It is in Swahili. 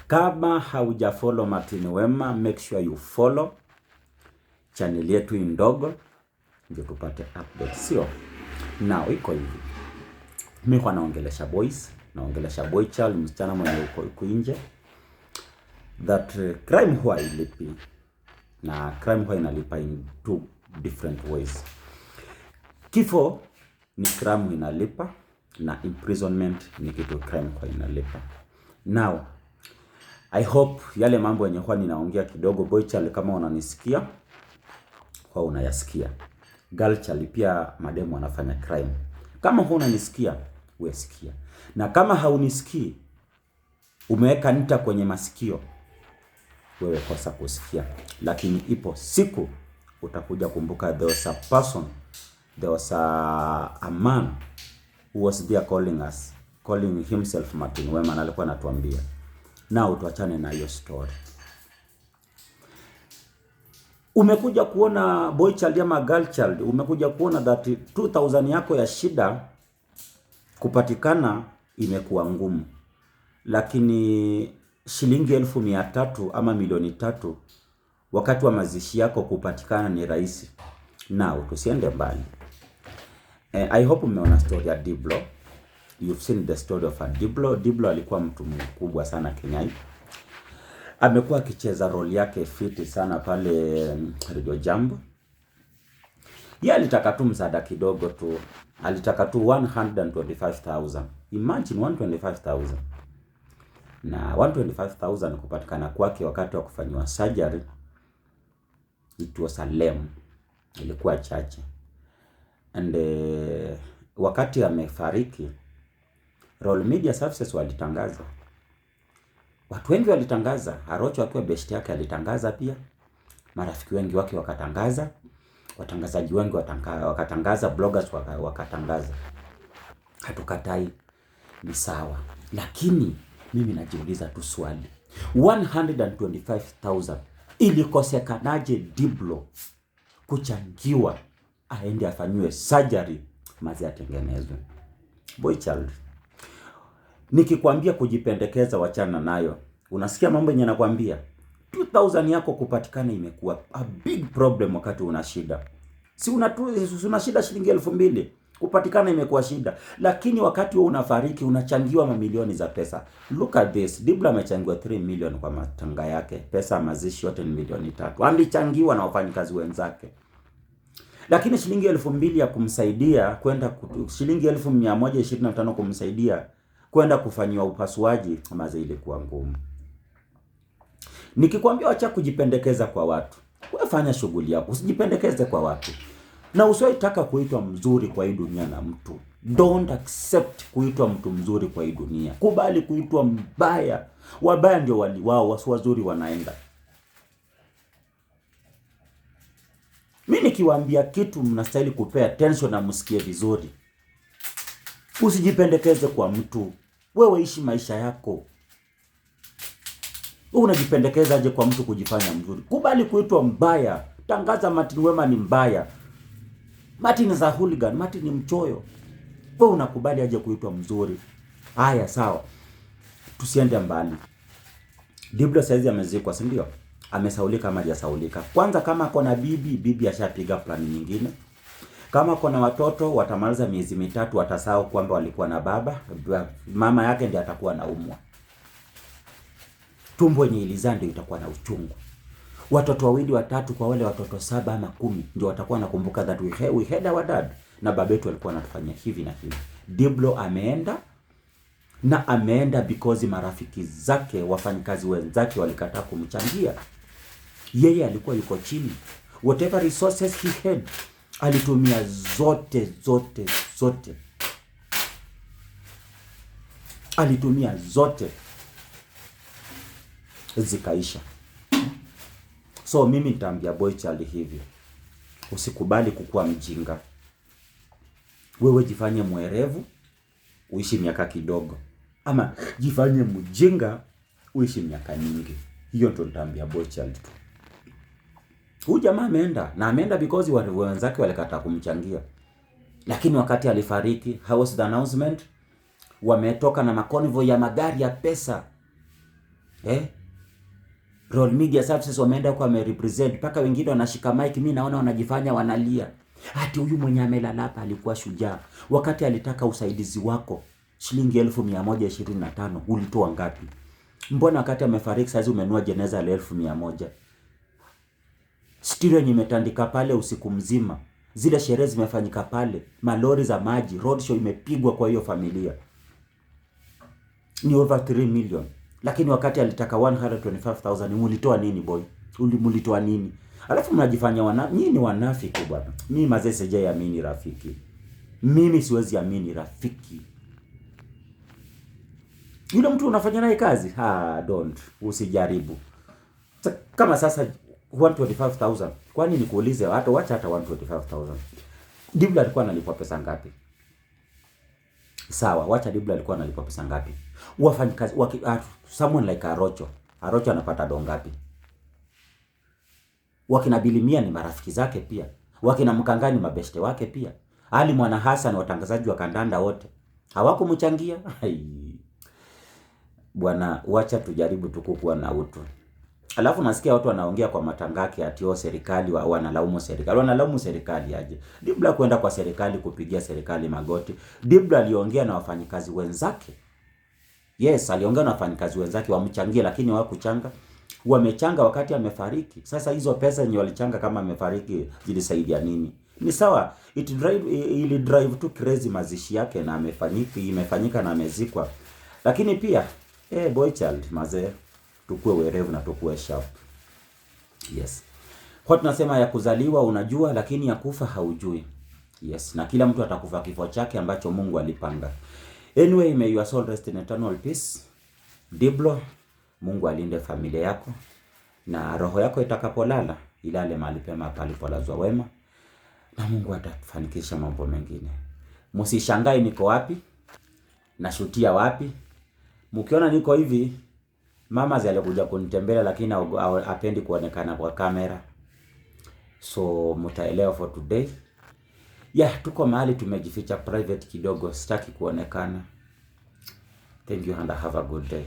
Kama hauja follow Martin Wema, make sure you follow channel yetu ndogo ndio tupate update. Sio now iko hivi, mimi kwa naongelesha boys, naongelesha boy child, msichana mwenye uko nje, that crime huwa ilipi, na crime huwa inalipa in two different ways. Kifo ni crime inalipa, na imprisonment ni kitu crime huwa inalipa. Now I hope yale mambo yenye huwa ninaongea kidogo, boy child, kama unanisikia kwa unayasikia. Girl child pia mademu wanafanya crime. Kama unanisikia, wewe sikia. Na kama haunisikii, umeweka nita kwenye masikio, wewe kosa kusikia. Lakini ipo siku utakuja kumbuka, there was a person, there was a man who was there calling himself Martin Wema, na alikuwa anatuambia. Now tuachane na hiyo story. Umekuja kuona boy child ama girl child, umekuja kuona that 2000 yako ya shida kupatikana imekuwa ngumu. Lakini shilingi 1300 ama milioni 3 wakati wa mazishi yako kupatikana ni rahisi. Now tusiende mbali. I hope umeona story ya Diblo. You've seen the story of Diblo. Diblo alikuwa mtu mkubwa sana Kenya. Amekuwa akicheza role yake fiti sana pale Radio Jambo. Yeye alitaka tu msaada kidogo tu. Alitaka tu 125,000. Imagine 125,000. Na 125,000 kupatikana kwake wakati wa kufanywa surgery, it was a lame. Ilikuwa chache. And wakati amefariki, Royal Media Services walitangaza. Watu wengi walitangaza, Arocho akiwa best yake alitangaza pia. Marafiki wengi wake wakatangaza, watangazaji wengi wakatangaza, bloggers wakatangaza. Hatukatai, ni sawa. Lakini mimi najiuliza tu swali. 125,000 ilikosekanaje Diblo kuchangiwa aende afanywe surgery mazi atengenezwe? Boy child, nikikwambia kujipendekeza wachana nayo. Unasikia mambo yenye nakwambia? 2000 yako kupatikana imekuwa a big problem wakati una shida. Si una shida shilingi 2000, kupatikana imekuwa shida. Lakini wakati wewe unafariki unachangiwa mamilioni za pesa. Look at this. Diblo amechangiwa 3 million kwa matanga yake. Pesa mazishi yote ni milioni 3. Alichangiwa na wafanyikazi wenzake. Lakini shilingi 2000 ya kumsaidia kwenda, shilingi 1125 kumsaidia kwenda kufanywa upasuaji, maze ilikuwa ngumu. Nikikwambia acha kujipendekeza kwa watu, wewe fanya shughuli yako, usijipendekeze kwa watu. Na usiwaitaka kuitwa mzuri kwa hii dunia na mtu. Don't accept kuitwa mtu mzuri kwa hii dunia. Kubali kuitwa mbaya. Wabaya ndio wao, wazuri wanaenda. Mimi nikiwaambia kitu mnastahili kupea attention na msikie vizuri. Usijipendekeze kwa mtu. Wewe ishi maisha yako. Wewe unajipendekeza aje kwa mtu kujifanya mzuri? Kubali kuitwa mbaya. Tangaza Martin Wema ni mbaya. Martin is a hooligan, Martin ni mchoyo. Wewe unakubali aje kuitwa mzuri? Haya sawa. Tusiende mbali. Diblo saizi amezikwa, si ndio? Amesaulika ama hajasaulika? Kwanza kama kona bibi ashapiga plani nyingine. Kama kuna watoto watamaliza miezi 3 watasahau kwamba walikuwa na baba, mama yake ndiye atakuwa naumwa. Tumbo yenye ilizaa ndio itakuwa na uchungu. Watoto 2 3 kwa wale watoto 7 ama 10 ndio watakuwa nakumbuka that we had our dad, na babetu alikuwa anatufanyia hivi na hivi. Diblo ameenda, na ameenda because marafiki zake, wafanyikazi wenzake walikataa kumchangia. Yeye alikuwa yuko chini. Whatever resources he had, alitumia zote. Alitumia zote. Zikaisha. So mimi nitaambia boy child hivi. Usikubali kukua mjinga. Wewe jifanye mwerevu, uishi miaka kidogo. Ama jifanye mjinga, uishi miaka nyingi. Hiyo ndo nitaambia boy child tu. Huyu jamaa ameenda, na ameenda because wenzake walikataa kumchangia. Lakini wakati alifariki, how was the announcement? Wametoka na makonvoy ya magari ya pesa. Royal Media Services wameenda kwa represent, mpaka wengine wanashika mic, mimi naona wanajifanya wanalia. Ati huyu mwenye amelala hapa alikuwa shujaa. Wakati alitaka usaidizi wako shilingi 1125 ulitoa ngapi? Mbona wakati amefariki sasa umenua jeneza la 1100? Stereo imetandika pale usiku mzima. Zile sherehe zimefanyika pale, malori za maji, roadshow imepigwa kwa hiyo familia. Ni over 3 million. Lakini wakati alitaka 125,000 mulitoa nini boy? Mulitoa nini? Alafu mnajifanya nyinyi wanafiki bwana. Mimi mazee sijaamini rafiki. Mimi siwezi amini rafiki. Yule mtu unafanya naye kazi? Don't. Usijaribu. Kama sasa 125,000. Kwani nikuulize hata wacha hata 125,000. Dibla alikuwa analipwa pesa ngapi? Sawa, wacha Dibla alikuwa analipwa pesa ngapi? Wafanyikazi someone like Arocho anapata do ngapi? Wakina Bilimia ni marafiki zake pia. Wakina Mkangani mabeshte wake pia. Ali Mwana Hassan watangazaji wa kandanda wote hawakumchangia. Bwana, wacha tujaribu tukukuwa na utu. Alafu nasikia watu wanaongea kwa matangaki ati serikali wanalaumu serikali. Wanalaumu serikali aje? Dibla kwenda kwa serikali kupigia serikali magoti. Dibla aliongea na wafanyikazi wenzake. Yes, aliongea na wafanyikazi wenzake wamchangie, lakini hawakuchanga. Wamechanga wakati amefariki. Sasa hizo pesa ni walichanga kama amefariki zilisaidia nini? Ni sawa, ili drive tu crazy mazishi yake na imefanyika na amezikwa. Lakini pia boy child mazee, tukue werevu na tukue sharp. Yes. Kwa tunasema ya kuzaliwa unajua, lakini ya kufa haujui. Yes, na kila mtu atakufa kifo chake ambacho Mungu alipanga. Anyway, may your soul rest in eternal peace. Diblo, Mungu alinde familia yako na roho yako itakapolala ilale mahali pema palipolazwa wema, na Mungu atafanikisha mambo mengine. Msishangae niko wapi na shutia wapi. Mkiona niko hivi, mama alikuja kunitembelea lakini hapendi kuonekana kwa kamera. So mtaelewa for today. Tuko mahali tumejificha private kidogo, sitaki kuonekana. Thank you and have a good day.